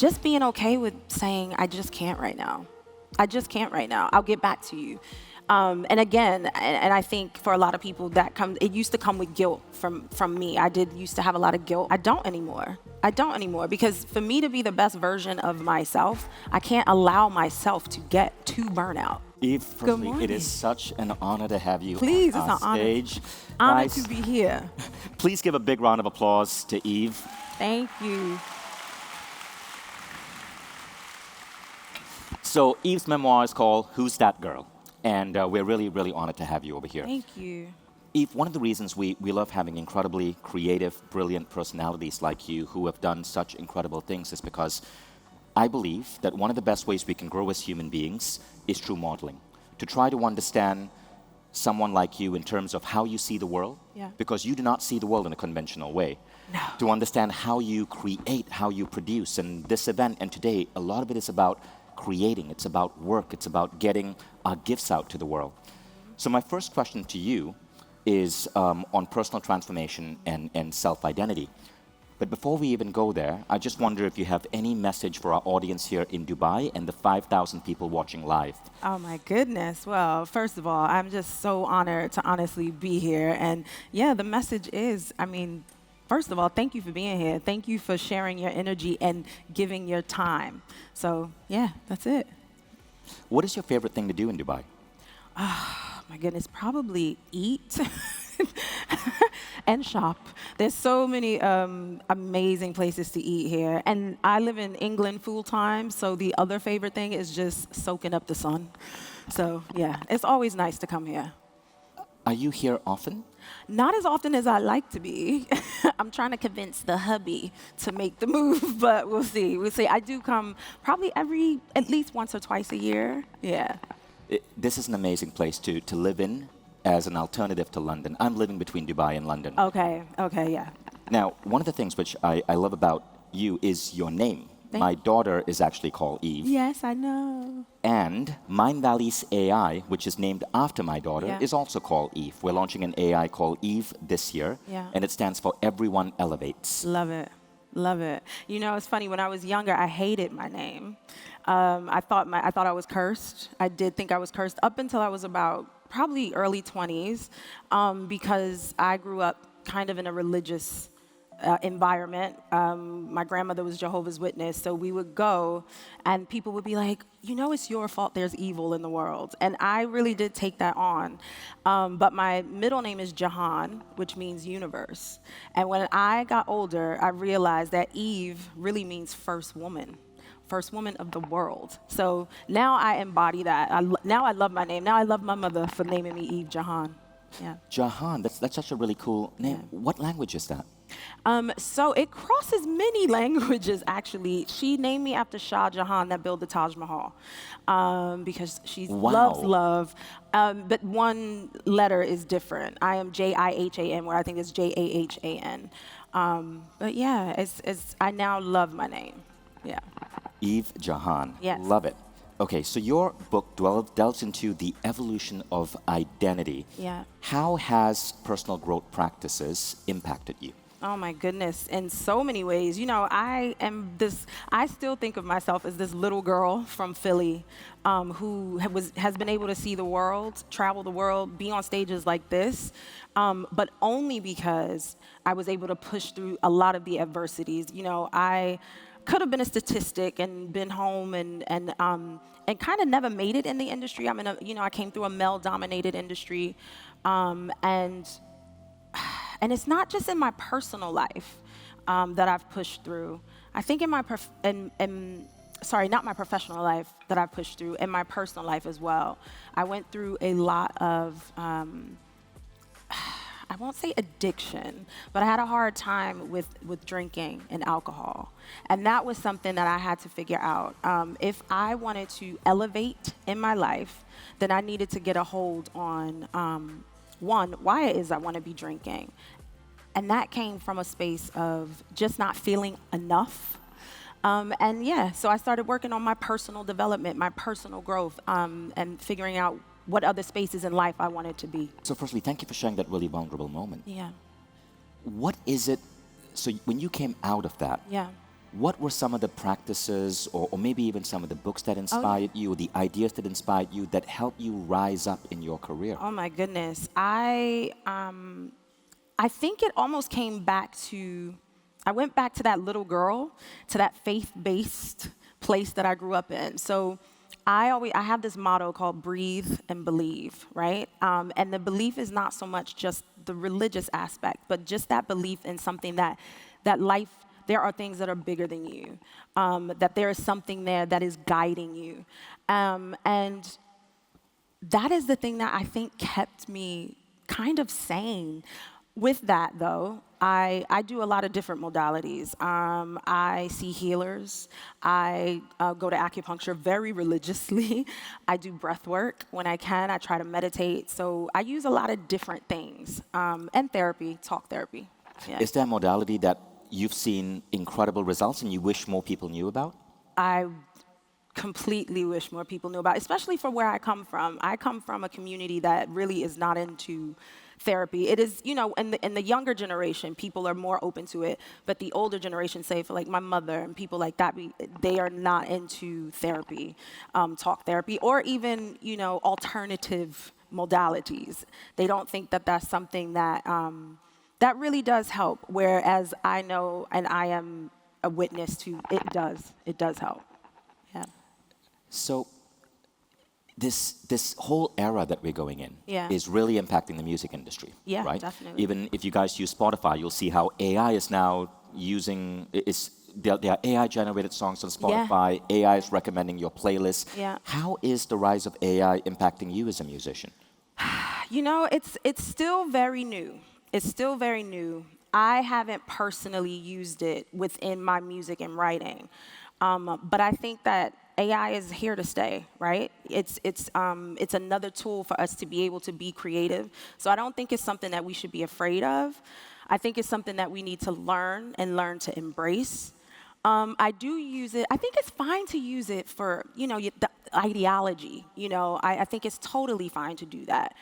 just being okay with saying, I just can't right now. I just can't right now. I'll get back to you. And again, and I think for a lot of people it used to come with guilt from me. I did used to have a lot of guilt. I don't anymore. Because for me to be the best version of myself, I can't allow myself to get to burnout. Eve, Good firstly, morning. it is such an honor to have you Please, on it's an honor. stage. Honored Guys, to be here. please give a big round of applause to Eve. Thank you. So Eve's memoir is called Who's That Girl? And we're really, really honored to have you over here. Thank you. Eve, one of the reasons we love having incredibly creative, brilliant personalities like you who have done such incredible things is because I believe that one of the best ways we can grow as human beings is through modeling. To try to understand someone like you in terms of how you see the world, Yeah. because you do not see the world in a conventional way. No. To understand how you create, how you produce. And this event and today, a lot of it is about creating, it's about work, it's about getting our gifts out to the world. So my first question to you is on personal transformation and self-identity. But before we even go there, I just wonder if you have any message for our audience here in Dubai and the 5,000 people watching live. Oh my goodness. Well, first of all, I'm just so honored to honestly be here. And yeah, the message is, first of all, thank you for being here. Thank you for sharing your energy and giving your time. So yeah, that's it. What is your favorite thing to do in Dubai? Oh my goodness, probably eat and shop. There's so many amazing places to eat here. And I live in England full time, so the other favorite thing is just soaking up the sun. So yeah, it's always nice to come here. Are you here often? Not as often as I'd like to be. I'm trying to convince the hubby to make the move, but we'll see. We'll see. I do come probably at least once or twice a year. Yeah. This is an amazing place to live in as an alternative to London. I'm living between Dubai and London. Okay, yeah. Now, one of the things which I love about you is your name. My daughter is actually called Eve. Yes, I know. And Mindvalley's AI, which is named after my daughter, is also called Eve. We're launching an AI called Eve this year, and it stands for Everyone Elevates. Love it. Love it. You know, it's funny. When I was younger, I hated my name. I thought I was cursed. I did think I was cursed up until I was about probably early 20s, because I grew up kind of in a religious environment. My grandmother was Jehovah's Witness, so we would go and people would be like, you know, it's your fault there's evil in the world. And I really did take that on. But my middle name is Jahan, which means universe. And when I got older, I realized that Eve really means first woman of the world. So now I embody that. Now I love my name. Now I love my mother for naming me Eve Jahan. Yeah. Jahan, that's such a really cool name. Yeah. What language is that? So it crosses many languages, actually. She named me after Shah Jahan that built the Taj Mahal, because she loves love. But one letter is different. I am Jihan, where I think it's Jahan. But yeah, I now love my name. Yeah. Eve Jahan. Yes. Love it. Okay, so your book delves into the evolution of identity. Yeah. How has personal growth practices impacted you? Oh my goodness, in so many ways. You know, I still think of myself as this little girl from Philly who has been able to see the world, travel the world, be on stages like this, but only because I was able to push through a lot of the adversities. You know, I could have been a statistic and been home and kind of never made it in the industry. I came through a male-dominated industry, and it's not just in my personal life that I've pushed through. I think in my not my professional life that I've pushed through, in my personal life as well. I went through a lot of I won't say addiction, but I had a hard time with drinking and alcohol. And that was something that I had to figure out. If I wanted to elevate in my life, then I needed to get a hold on, one, why it is I want to be drinking. And that came from a space of just not feeling enough. So I started working on my personal development, my personal growth, and figuring out what other spaces in life I wanted to be. So firstly, thank you for sharing that really vulnerable moment. Yeah. What is it, so when you came out of that, Yeah. what were some of the practices or maybe even some of the books that Oh, yeah. inspired you, or the ideas that inspired you that helped you rise up in your career? Oh my goodness. I think it almost came back to, I went back to that little girl, to that faith-based place that I grew up in. So I have this motto called breathe and believe, right? And the belief is not so much just the religious aspect, but just that belief in something that life, there are things that are bigger than you, that there is something there that is guiding you. And that is the thing that I think kept me kind of sane. With that, though, I do a lot of different modalities. I see healers. I go to acupuncture very religiously. I do breath work when I can. I try to meditate. So I use a lot of different things. And therapy, talk therapy. Yeah. Is there a modality that you've seen incredible results and you wish more people knew about? I completely wish more people knew about, especially for where I come from. I come from a community that really is not into therapy. It is, in the younger generation, people are more open to it, but the older generation, say for like my mother and people like that, they are not into therapy, talk therapy, or even, alternative modalities. They don't think that that's something that, that really does help, whereas I know and I am a witness to it does help. Yeah. So this whole era that we're going in Yeah. is really impacting the music industry, Yeah, right? definitely. Even if you guys use Spotify, you'll see how AI is now using, there are AI-generated songs on Spotify, AI is recommending your playlist. Yeah. How is the rise of AI impacting you as a musician? It's still very new. It's still very new. I haven't personally used it within my music and writing, but I think that AI is here to stay, right? It's another tool for us to be able to be creative. So I don't think it's something that we should be afraid of. I think it's something that we need to learn and learn to embrace. I do use it. I think it's fine to use it for, the ideology. I think it's totally fine to do that.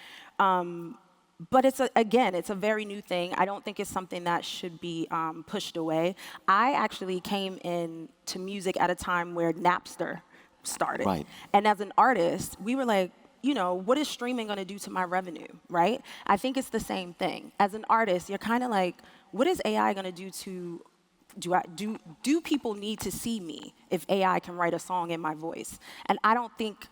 But it's a very new thing. I don't think it's something that should be pushed away. I actually came into music at a time where Napster started. Right. And as an artist, we were like, what is streaming going to do to my revenue, right? I think it's the same thing. As an artist, you're kind of like, what is AI going to do to do people need to see me if AI can write a song in my voice? And I don't think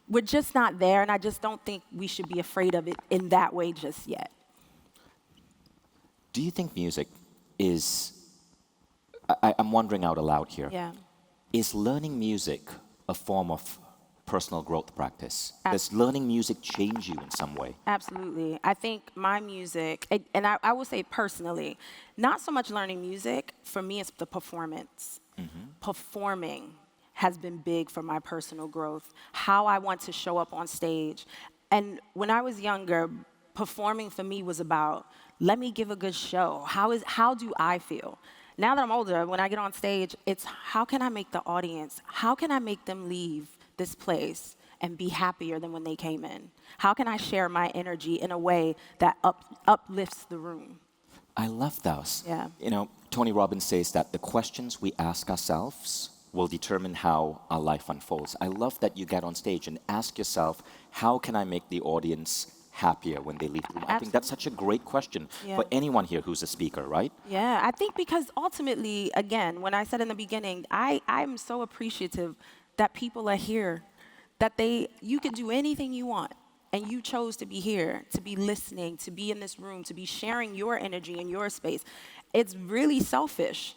we're just not there, and I just don't think we should be afraid of it in that way just yet. Do you think music is, I'm wondering out aloud here, Yeah. is learning music a form of personal growth practice? Ab- Does learning music change you in some way? Absolutely. I think my music, and I will say personally, not so much learning music, for me it's the performance. Performing has been big for my personal growth, how I want to show up on stage. And when I was younger, performing for me was about, let me give a good show. How do I feel? Now that I'm older, when I get on stage, it's how can I make the audience, how can I make them leave this place and be happier than when they came in? How can I share my energy in a way that uplifts the room? I love those. Yeah. Tony Robbins says that the questions we ask ourselves will determine how our life unfolds. I love that you get on stage and ask yourself, how can I make the audience happier when they leave the room? I think that's such a great question for anyone here who's a speaker, right? Yeah, I think because ultimately, again, when I said in the beginning, I'm so appreciative that people are here, that you can do anything you want, and you chose to be here, to be listening, to be in this room, to be sharing your energy in your space. It's really selfish.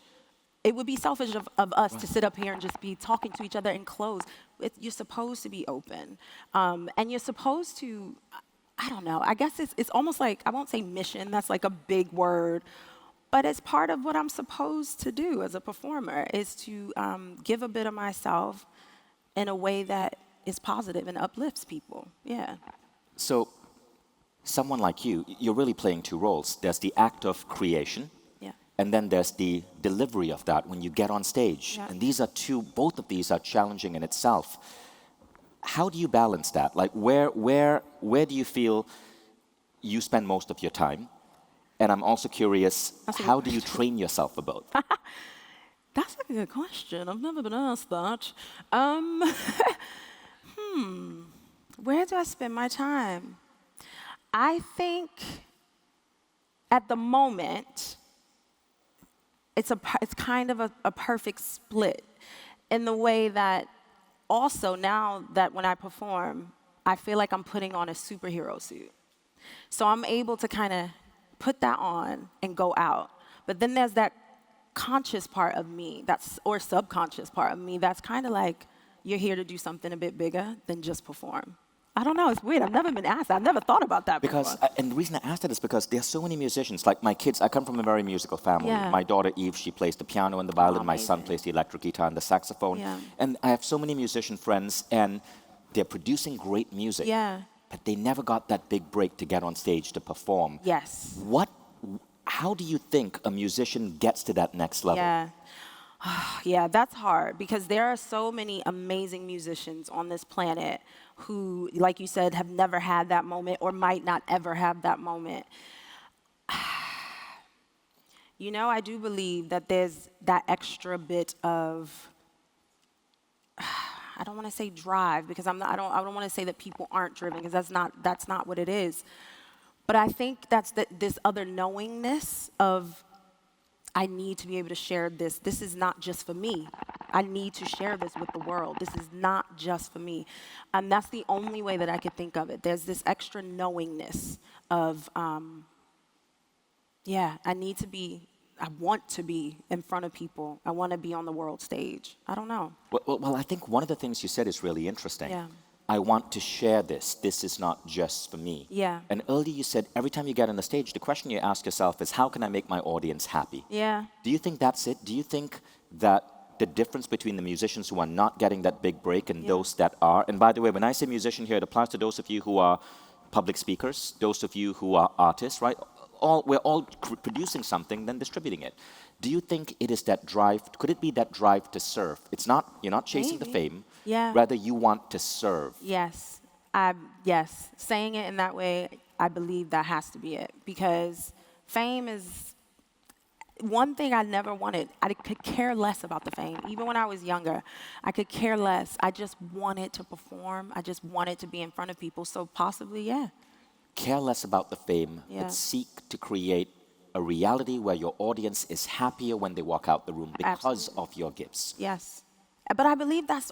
It would be selfish of us to sit up here and just be talking to each other and close. You're supposed to be open. And you're supposed to, I don't know, I guess it's almost like, I won't say mission, that's like a big word, but it's part of what I'm supposed to do as a performer, is to give a bit of myself in a way that is positive and uplifts people. Yeah. So someone like you, you're really playing two roles. There's the act of creation, and then there's the delivery of that when you get on stage. Yeah. And both of these are challenging in itself. How do you balance that? Like where do you feel you spend most of your time? And I'm also curious, how do you train yourself for both? That's a good question. I've never been asked that. Um, where do I spend my time? I think at the moment, it's kind of a perfect split in the way that also now that when I perform, I feel like I'm putting on a superhero suit. So I'm able to kind of put that on and go out. But then there's that conscious part of me or subconscious part of me that's kind of like, you're here to do something a bit bigger than just perform. I don't know, it's weird. I've never been asked. I've never thought about that Because, before. and the reason I asked that is because there are so many musicians. Like my kids, I come from a very musical family. Yeah. My daughter Eve, she plays the piano and the violin. My son Amazing. plays the electric guitar and the saxophone. Yeah. And I have so many musician friends, and they're producing great music. Yeah. But they never got that big break to get on stage to perform. Yes. How do you think a musician gets to that next level? Yeah. Yeah, that's hard because there are so many amazing musicians on this planet who, like you said, have never had that moment or might not ever have that moment. You know, I do believe that there's that extra bit of, I don't want to say drive because I don't want to say that people aren't driven because that's not what it is. But I think that's this other knowingness of, I need to be able to share this. This is not just for me. I need to share this with the world. This is not just for me. And that's the only way that I could think of it. There's this extra knowingness of, I want to be in front of people. I want to be on the world stage. I don't know. Well, I think one of the things you said is really interesting. Yeah. I want to share this. This is not just for me. Yeah. And earlier you said every time you get on the stage, the question you ask yourself is, how can I make my audience happy? Yeah. Do you think that's it? Do you think that the difference between the musicians who are not getting that big break and those that are, and by the way, when I say musician here, it applies to those of you who are public speakers, those of you who are artists, right? We're all producing something, then distributing it. Do you think it is that drive? Could it be that drive to serve? It's not, you're not chasing the Maybe. fame. Yeah. Rather, you want to serve. Yes. Yes. Saying it in that way, I believe that has to be it. Because fame is one thing I never wanted. I could care less about the fame. Even when I was younger, I could care less. I just wanted to perform. I just wanted to be in front of people. So possibly, yeah. Care less about the fame, Yeah. but seek to create a reality where your audience is happier when they walk out the room because Absolutely. of your gifts. Yes. But I believe that's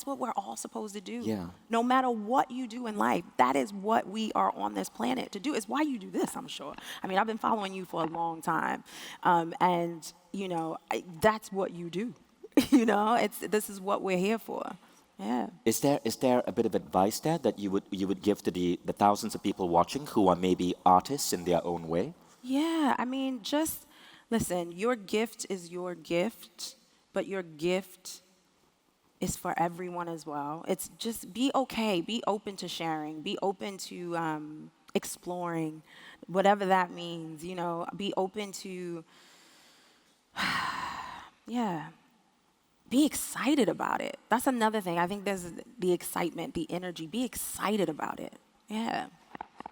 what we're all supposed to do. Yeah. No matter what you do in life, that is what we are on this planet to do. It's why you do this, I'm sure. I mean, I've been following you for a long time. And, you know, that's what you do. You know, this is what we're here for. Yeah. Is there a bit of advice there that you would give to the thousands of people watching who are maybe artists in their own way? Yeah, I mean, just listen, your gift is your gift, but your gift is for everyone as well. It's just be okay, be open to sharing, be open to exploring, whatever that means, you know, be open to, yeah, be excited about it. That's another thing. I think there's the excitement, the energy, be excited about it. Yeah,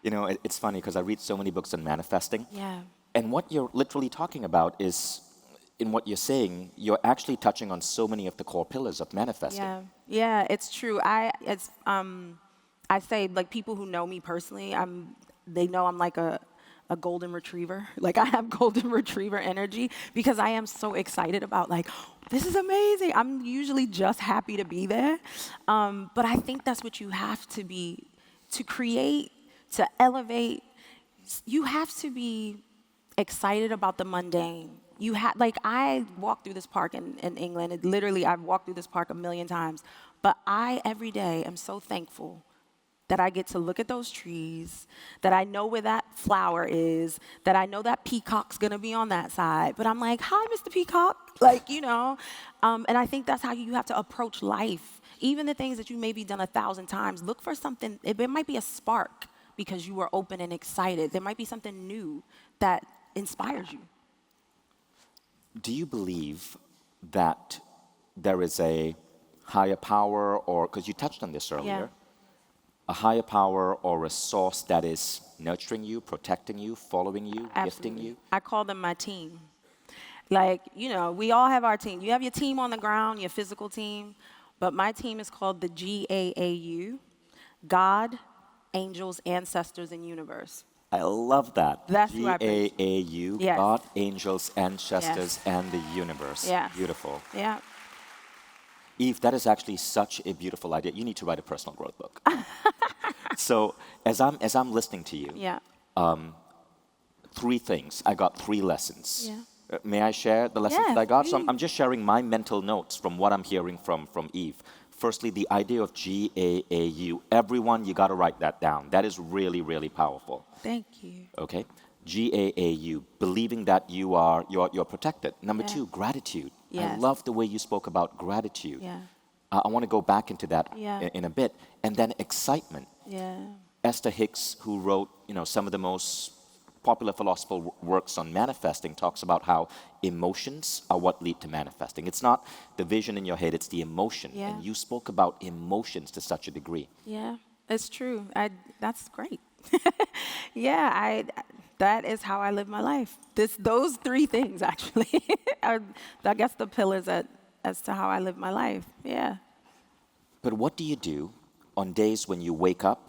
You know, it's funny because I read so many books on manifesting. yeah. And what you're literally talking about is, in what you're saying, you're actually touching on so many of the core pillars of manifesting. Yeah, it's true. I say, like, people who know me personally, they know I'm like a golden retriever. Like, I have golden retriever energy because I am so excited about, like, this is amazing. I'm usually just happy to be there. But I think that's what you have to be, to create, to elevate. You have to be excited about the mundane. Like, I walk through this park in England, and literally I've walked through this park a million times, but I every day am so thankful that I get to look at those trees, that I know where that flower is, that I know that peacock's gonna be on that side, but I'm like, hi, Mr. Peacock, like, you know, and I think that's how you have to approach life. Even the things that you maybe done 1,000 times, look for something, it might be a spark because you were open and excited. There might be something new that inspires you. Do you believe that there is a higher power, or, because you touched on this earlier, a higher power or a source that is nurturing you, protecting you, following you, gifting you? I call them my team. Like, we all have our team. You have your team on the ground, your physical team, but my team is called the GAAU, God, Angels, Ancestors, and Universe. I love that. That's who I preach. GAAU, Yes. God, angels, ancestors, Yes. and the universe. Yes. Beautiful. Yeah. Eve, that is actually such a beautiful idea. You need to write a personal growth book. So as I'm listening to you, Yeah. three things. I got three lessons. Yeah. May I share the lessons that Yes, I got? So I'm, please. I'm just sharing my mental notes from what I'm hearing from Eve. Firstly, the idea of GAAU. Everyone, you got to write that down. That is really, really powerful. Thank you. Okay? GAAU, believing that you're protected. Number Yeah. two, gratitude. I Yes. love the way you spoke about gratitude. Yeah. I want to go back into that Yeah. in a bit. And then excitement. Yeah. Esther Hicks, who wrote, some of the most popular philosophical works on manifesting, talks about how emotions are what lead to manifesting. It's not the vision in your head, it's the emotion. Yeah. And you spoke about emotions to such a degree. Yeah. It's true. That's great. Yeah, that is how I live my life. Those three things actually are, I guess, the pillars as to how I live my life. Yeah. But what do you do on days when you wake up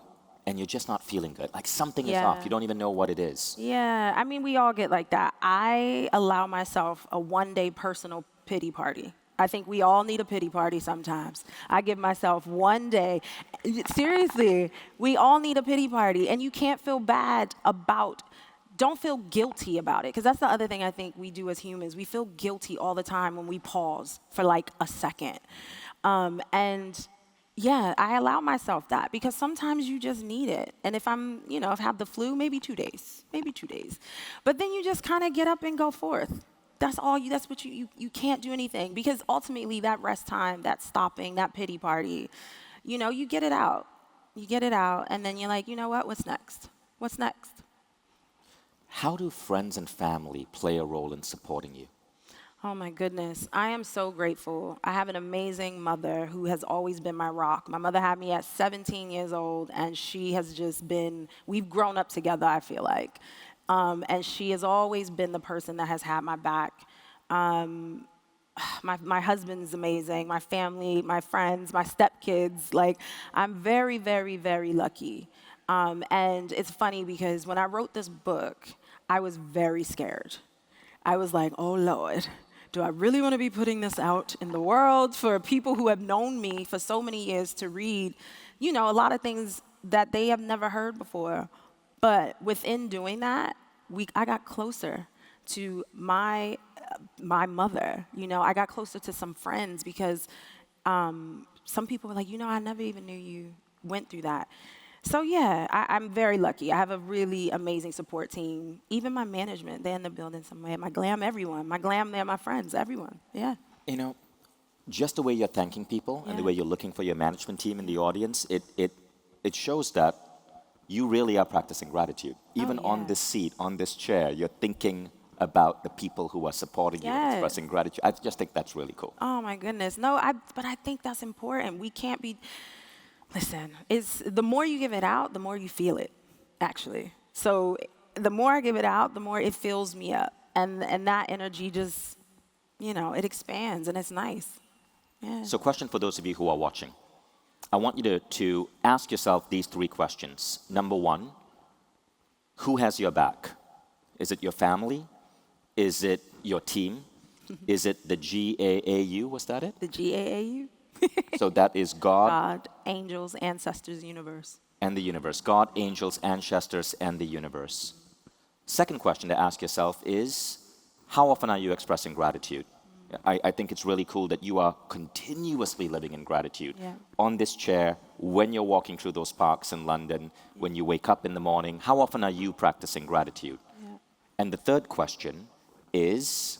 and you're just not feeling good? Like something is off, Yeah. you don't even know what it is. Yeah. I mean, we all get like that. I allow myself a one-day personal pity party. I think we all need a pity party sometimes. I give myself one day. Seriously, we all need a pity party. And you can't feel bad about, don't feel guilty about it. Because that's the other thing I think we do as humans. We feel guilty all the time when we pause for like a second. And yeah, I allow myself that because sometimes you just need it. And if if I have the flu, maybe 2 days, maybe 2 days. But then you just kind of get up and go forth. That's what you can't do anything because ultimately that rest time, that stopping, that pity party, you get it out. You get it out and then you're like, you know what, what's next? What's next? How do friends and family play a role in supporting you? Oh my goodness. I am so grateful. I have an amazing mother who has always been my rock. My mother had me at 17 years old, and she has just been, we've grown up together, I feel like. And she has always been the person that has had my back. My husband's amazing, my family, my friends, my stepkids. Like, I'm very, very, very lucky. And it's funny because when I wrote this book, I was very scared. I was like, oh Lord, do I really want to be putting this out in the world for people who have known me for so many years to read, a lot of things that they have never heard before. But within doing that, I got closer to my mother. I got closer to some friends because some people were like, I never even knew you went through that. So yeah, I'm very lucky. I have a really amazing support team. Even my management, they're in the building somewhere. My glam, everyone. My glam, they're my friends, everyone. Yeah. Just the way you're thanking people and the Yeah. way you're looking for your management team in the audience, it shows that you really are practicing gratitude. Even on yeah. this seat, on this chair, you're thinking about the people who are supporting you and Yes. expressing gratitude. I just think that's really cool. Oh my goodness. No, but I think that's important. We can't be. Listen, it's the more you give it out, the more you feel it, actually. So the more I give it out, the more it fills me up. And that energy just, it expands and it's nice. Yeah. So, question for those of you who are watching. I want you to ask yourself these three questions. Number one, who has your back? Is it your family? Is it your team? Is it the GAAU? Was that it? The GAAU? So that is God God, angels, ancestors, universe. and the universe. God, angels, ancestors, and the universe. Second question to ask yourself is, how often are you expressing gratitude? I think it's really cool that you are continuously living in gratitude. Yeah. On this chair, when you're walking through those parks in London, when you wake up in the morning, how often are you practicing gratitude? Yeah. And the third question is,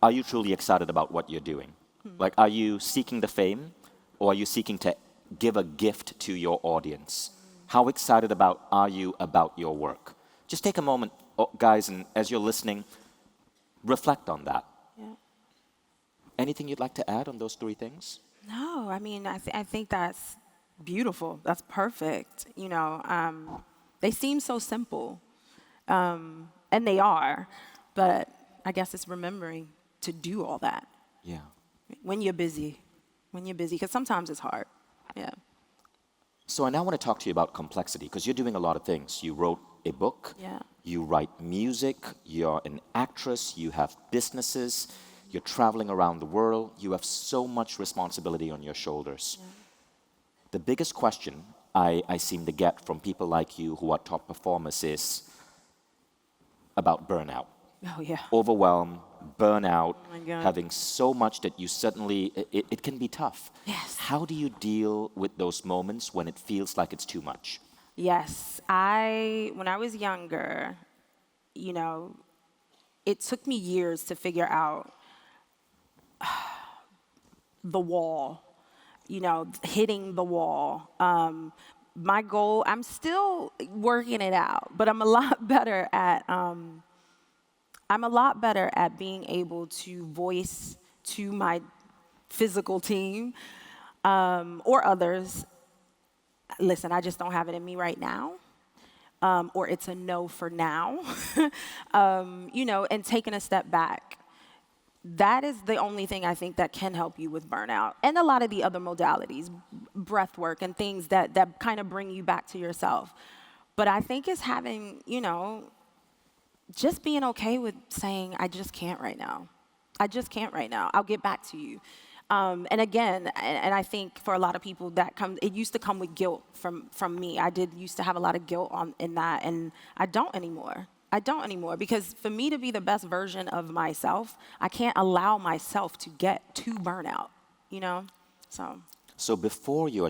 are you truly excited about what you're doing? Like, are you seeking the fame, or are you seeking to give a gift to your audience? How excited are you about your work? Just take a moment, guys, and as you're listening, reflect on that. Yeah. Anything you'd like to add on those three things? No, I mean, I think that's beautiful. That's perfect. They seem so simple, and they are, but I guess it's remembering to do all that Yeah. when you're busy, because sometimes it's hard. Yeah. So I now want to talk to you about complexity because you're doing a lot of things. You wrote a book, Yeah. you write music, you're an actress, you have businesses, you're traveling around the world, you have so much responsibility on your shoulders. Yeah. The biggest question I seem to get from people like you who are top performers is about burnout. Oh, yeah. Overwhelm, burnout, Oh, my God. having so much that you suddenly, it can be tough. Yes. How do you deal with those moments when it feels like it's too much? Yes. When I was younger, you know, it took me years to figure out the wall, hitting the wall. My goal, I'm still working it out, but I'm a lot better at being able to voice to my physical team or others, listen, I just don't have it in me right now. Or it's a no for now, and taking a step back. That is the only thing I think that can help you with burnout. And a lot of the other modalities, breath work and things that kind of bring you back to yourself. But I think it's having, just being okay with saying, I just can't right now. I just can't right now. I'll get back to you. And again, and I think for a lot of people it used to come with guilt from me. I used to have a lot of guilt in that, and I don't anymore. Because for me to be the best version of myself, I can't allow myself to get to burnout, So before you're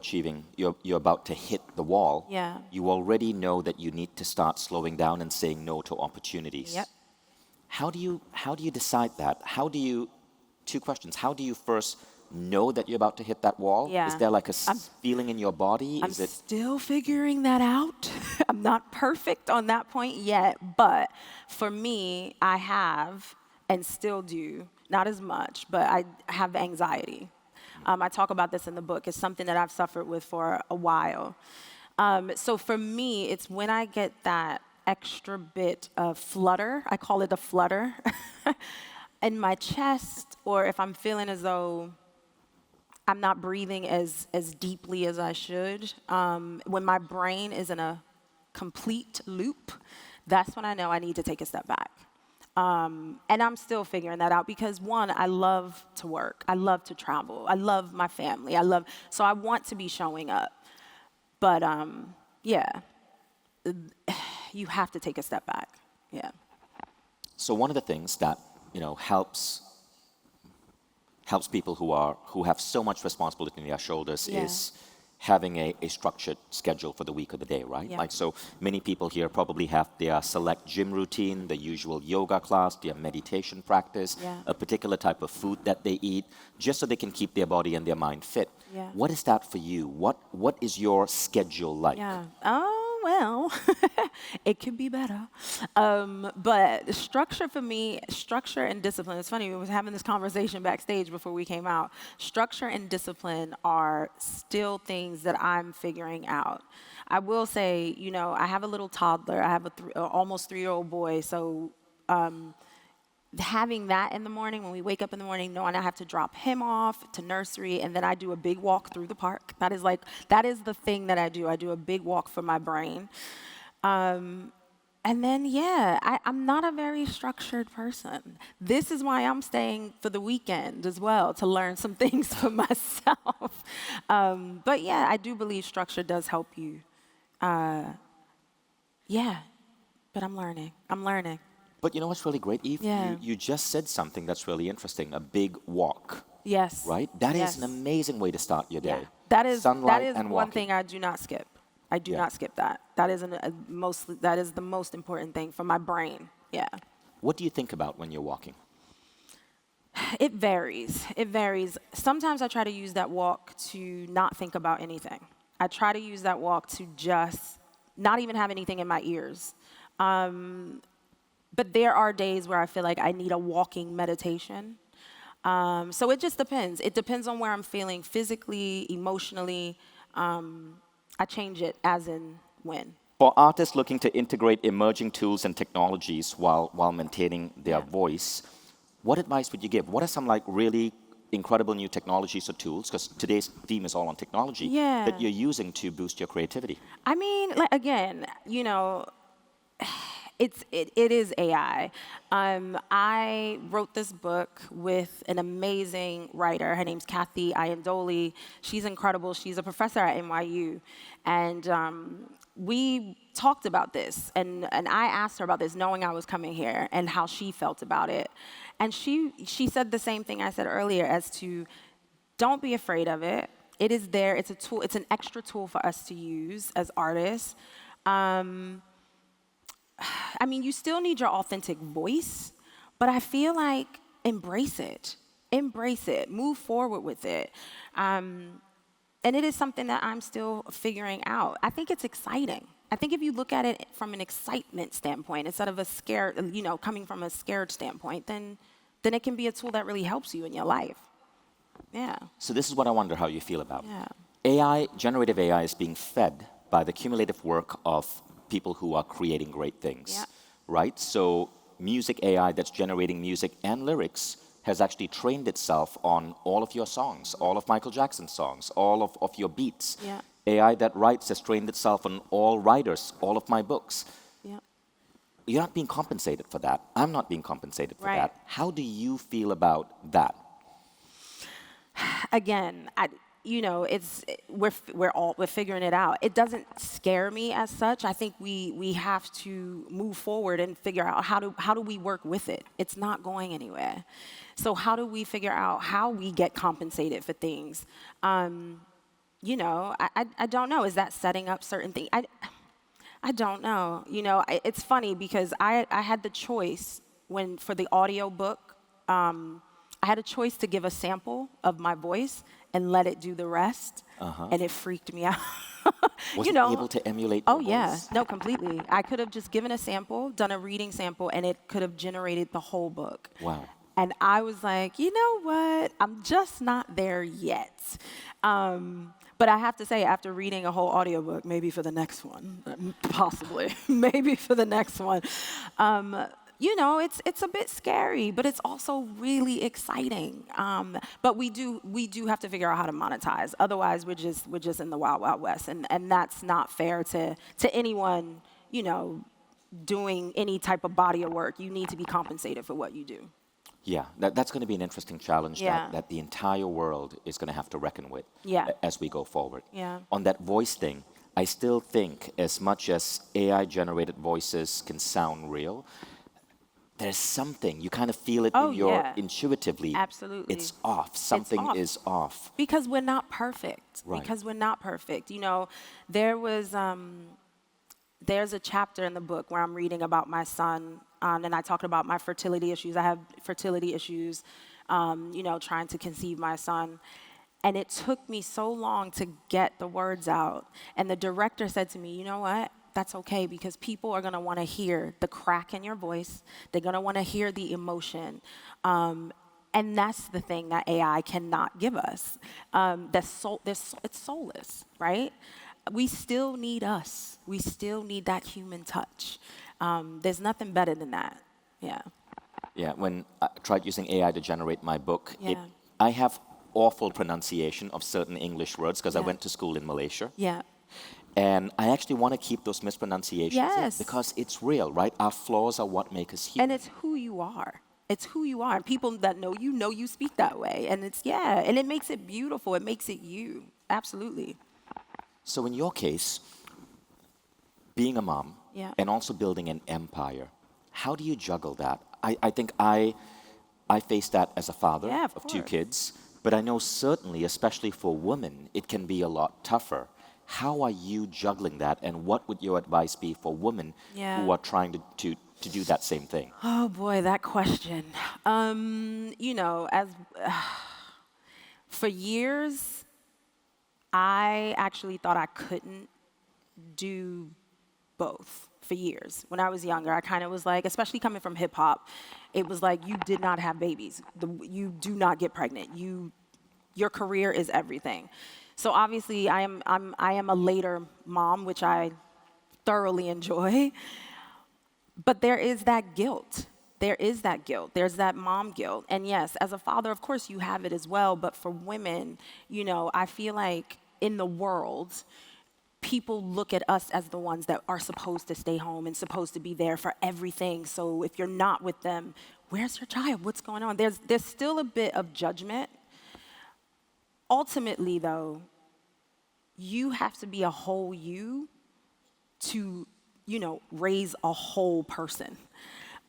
about to hit the wall, Yeah. you already know that you need to start slowing down and saying no to opportunities. Yep. How do you decide that? Two questions. How do you first know that you're about to hit that wall? Yeah. Is there like a feeling in your body? I'm Is it still figuring that out. I'm not perfect on that point yet, but for me, I have and still do, not as much, but I have anxiety. I talk about this in the book. It's something that I've suffered with for a while. So for me, it's when I get that extra bit of flutter, I call it a flutter, in my chest, or if I'm feeling as though I'm not breathing as deeply as I should. When my brain is in a complete loop, that's when I know I need to take a step back. And I'm still figuring that out because one, I love to work. I love to travel. I love my family. So I want to be showing up. But yeah, you have to take a step back. Yeah. so one of the things that helps people who have so much responsibility on their shoulders Yeah. is having a structured schedule for the week or the day, right? Yeah. Like, so many people here probably have their select gym routine, the usual yoga class, their meditation practice, Yeah. a particular type of food that they eat, just so they can keep their body and their mind fit. Yeah. What is that for you? What is your schedule like? Yeah. Oh, well, it could be better. But structure for me, structure and discipline. It's funny, we was having this conversation backstage before we came out. Structure and discipline are still things that I'm figuring out. I will say, I have a little toddler. I have a almost 3-year-old boy, so having that in the morning, when we wake up in the morning, knowing I have to drop him off to nursery, and then I do a big walk through the park. That is the thing that I do. I do a big walk for my brain. And then, I'm not a very structured person. This is why I'm staying for the weekend as well, to learn some things for myself. But yeah, I do believe structure does help you. But I'm learning. But you know what's really great, Eve? Yeah. You just said something that's really interesting, a big walk, Yes. right? That Yes. is an amazing way to start your day. Yeah. That is Sunlight and one walking. thing I do not skip. I do Yeah. not skip that. That is the most important thing for my brain. Yeah. What do you think about when you're walking? It varies. Sometimes I try to use that walk to not think about anything. I try to use that walk to just not even have anything in my ears. But there are days where I feel like I need a walking meditation. So it just depends. It depends on where I'm feeling physically, emotionally. I change it as in when. For artists looking to integrate emerging tools and technologies while maintaining their Yeah. voice, what advice would you give? What are some like really incredible new technologies or tools, because today's theme is all on technology, that Yeah. you're using to boost your creativity? I mean, like, again, it is AI. I wrote this book with an amazing writer. Her name's Kathy Iandoli. She's incredible. She's a professor at NYU, and we talked about this. And I asked her about this, knowing I was coming here, and how she felt about it. And she said the same thing I said earlier, as to don't be afraid of it. It is there. It's a tool. It's an extra tool for us to use as artists. I mean, you still need your authentic voice, but I feel like embrace it. Embrace it. Move forward with it. And it is something that I'm still figuring out. I think it's exciting. I think if you look at it from an excitement standpoint, instead of a scared, coming from a scared standpoint, then it can be a tool that really helps you in your life. Yeah. So this is what I wonder how you feel about. Yeah. AI, generative AI, is being fed by the cumulative work of people who are creating great things, Yeah. right? So music AI that's generating music and lyrics has actually trained itself on all of your songs, all of Michael Jackson's songs, all of your beats. Yeah. AI that writes has trained itself on all writers, all of my books. Yeah. You're not being compensated for that. I'm not being compensated for Right. that. How do you feel about that? Again, we're figuring it out. It doesn't scare me as such. I think we have to move forward and figure out how do we work with it. It's not going anywhere. So how do we figure out how we get compensated for things? I don't know. Is that setting up certain things? I don't know. It's funny because I had the choice for the audio book. I had a choice to give a sample of my voice and let it do the rest, and it freaked me out. Was it able to emulate your Oh yeah, voice? no, completely. I could have just given a sample, done a reading sample, and it could have generated the whole book. Wow. And I was like, you know what? I'm just not there yet. But I have to say, after reading a whole audiobook, maybe for the next one, possibly, maybe for the next one, it's a bit scary, but it's also really exciting. But we do have to figure out how to monetize. Otherwise, we're just in the wild, wild west, and that's not fair to anyone, doing any type of body of work. You need to be compensated for what you do. Yeah, that's going to be an interesting challenge Yeah. that the entire world is going to have to reckon with Yeah. as we go forward. Yeah. On that voice thing, I still think as much as AI-generated voices can sound real, there's something, you kind of feel it Oh, in your yeah. intuitively. Absolutely. It's off. Something off. is off. Because we're not perfect. Right. Because we're not perfect. There was there's a chapter in the book where I'm reading about my son, and I talk about my fertility issues. I have fertility issues, trying to conceive my son. And it took me so long to get the words out. And the director said to me, you know what? That's okay, because people are going to want to hear the crack in your voice. They're going to want to hear the emotion. And that's the thing that AI cannot give us. It's soulless, right? We still need us. We still need that human touch. There's nothing better than that. Yeah. Yeah, when I tried using AI to generate my book, Yeah. I have awful pronunciation of certain English words because I Yeah. went to school in Malaysia. Yeah. And I actually want to keep those mispronunciations in Yes. because it's real, right? Our flaws are what make us human. And it's who you are. It's who you are. And people that know you speak that way. And and it makes it beautiful. It makes it you. Absolutely. So in your case, being a mom Yeah. and also building an empire, how do you juggle that? I think I face that as a father Yeah, of of two course. kids, but I know certainly, especially for women, it can be a lot tougher. How are you juggling that, and what would your advice be for women Yeah. who are trying to do that same thing? Oh boy, that question. As for years, I actually thought I couldn't do both for years. When I was younger, I kind of was like, especially coming from hip hop, it was like you did not have babies. You do not get pregnant. Your career is everything. So obviously, I am a later mom, which I thoroughly enjoy. But there is that guilt. There is that guilt. There's that mom guilt. And yes, as a father, of course, you have it as well. But for women, I feel like in the world, people look at us as the ones that are supposed to stay home and supposed to be there for everything. So if you're not with them, where's your child? What's going on? There's still a bit of judgment. Ultimately, though, you have to be a whole you to, raise a whole person.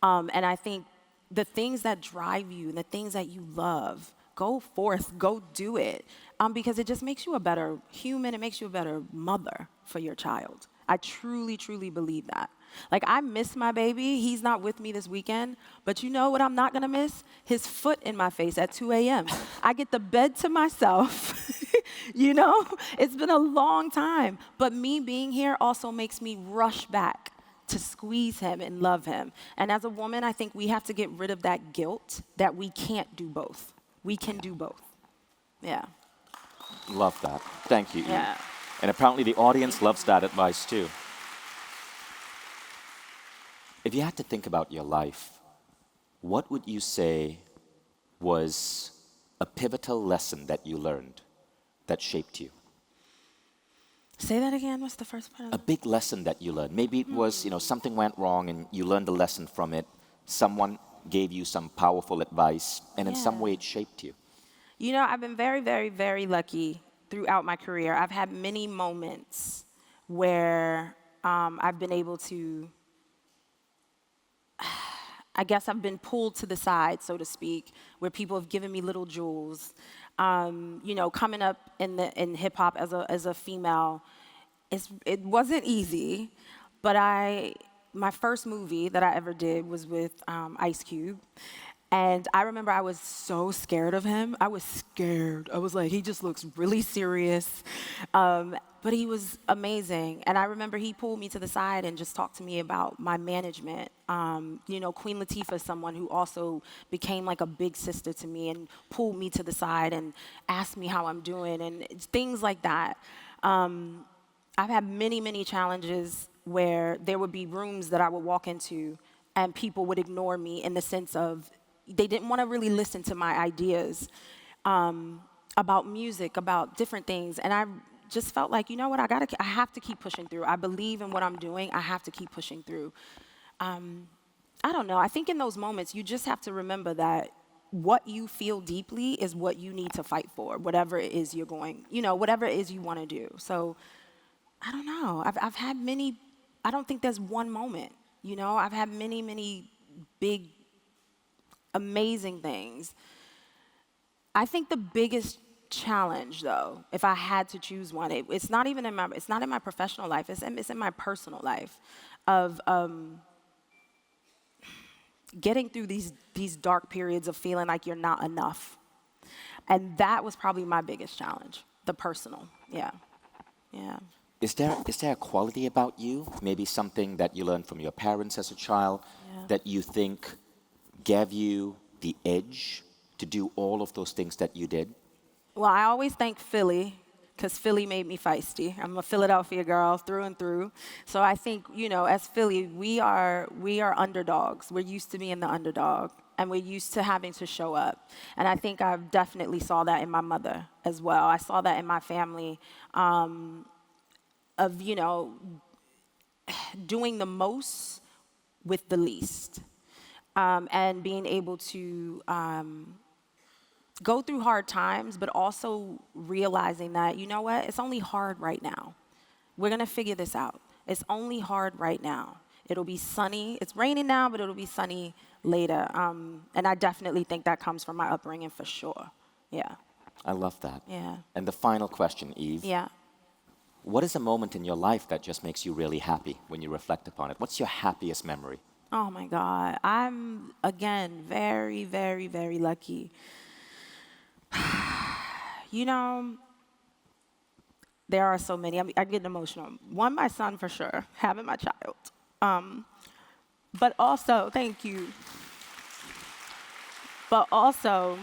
And I think the things that drive you and the things that you love, go forth, go do it. Because it just makes you a better human. It makes you a better mother for your child. I truly, truly believe that. Like, I miss my baby. He's not with me this weekend. But you know what I'm not going to miss? His foot in my face at 2 a.m. I get the bed to myself. It's been a long time. But me being here also makes me rush back to squeeze him and love him. And as a woman, I think we have to get rid of that guilt that we can't do both. We can do both. Yeah. Love that. Thank you, Eve. Yeah. And apparently the audience loves that advice too. If you had to think about your life, what would you say was a pivotal lesson that you learned that shaped you? Say that again. What's the first part? A big lesson that you learned. Maybe it was, something went wrong and you learned a lesson from it. Someone gave you some powerful advice, and in some way it shaped you. I've been very, very, very lucky throughout my career. I've had many moments where I've been able to, I guess I've been pulled to the side, so to speak, where people have given me little jewels. Coming up in hip hop as a female, it wasn't easy, but my first movie that I ever did was with Ice Cube. And I remember I was so scared of him. I was scared. I was like, he just looks really serious. But he was amazing. And I remember he pulled me to the side and just talked to me about my management. Queen Latifah is someone who also became like a big sister to me and pulled me to the side and asked me how I'm doing and things like that. I've had many, many challenges where there would be rooms that I would walk into and people would ignore me in the sense of they didn't want to really listen to my ideas about music, about different things. And I just felt like, you know what, I have to keep pushing through. I believe in what I'm doing. I have to keep pushing through. I don't know. I think in those moments, you just have to remember that what you feel deeply is what you need to fight for, whatever it is you're going, whatever it is you want to do. So I don't know. I've had many, I don't think there's one moment, I've had many, many big, amazing things. I think the biggest challenge, though, if I had to choose one, it's not even in my professional life. It's in my personal life, of getting through these dark periods of feeling like you're not enough, and that was probably my biggest challenge. The personal, yeah. Is there a quality about you, maybe something that you learned from your parents as a child, that you think gave you the edge to do all of those things that you did? Well, I always thank Philly, because Philly made me feisty. I'm a Philadelphia girl through and through. So I think, as Philly, we are underdogs. We're used to being the underdog, and we're used to having to show up. And I think I definitely saw that in my mother as well. I saw that in my family, of, doing the most with the least, and being able to go through hard times, but also realizing that, you know what, it's only hard right now. We're going to figure this out. It's only hard right now. It'll be sunny. It's raining now, but it'll be sunny later. And I definitely think that comes from my upbringing for sure. Yeah. I love that. Yeah. And the final question, Eve. Yeah. What is a moment in your life that just makes you really happy when you reflect upon it? What's your happiest memory? Oh, my God. I'm, again, very, very, very lucky. There are so many. I get emotional. One, my son for sure, having my child. But also, thank you. But also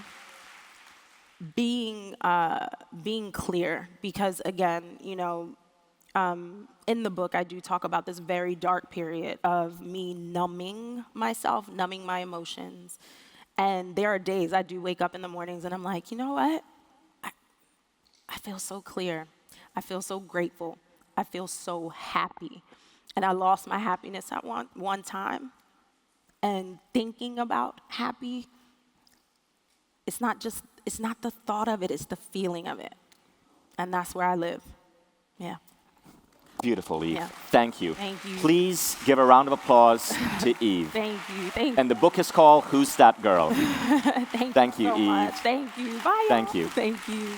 being clear, because again, In the book, I do talk about this very dark period of me numbing myself, numbing my emotions. And there are days I do wake up in the mornings and I'm like, you know what? I feel so clear. I feel so grateful. I feel so happy. And I lost my happiness at one time. And thinking about happy, it's not the thought of it, it's the feeling of it. And that's where I live. Yeah. Beautiful, Eve. Yeah. Thank you. Thank you. Please give a round of applause to Eve. Thank you. Thank And the book is called Who's That Girl? you. Thank you, so Eve. much. Thank you. Bye. Thank y'all. you. Thank you.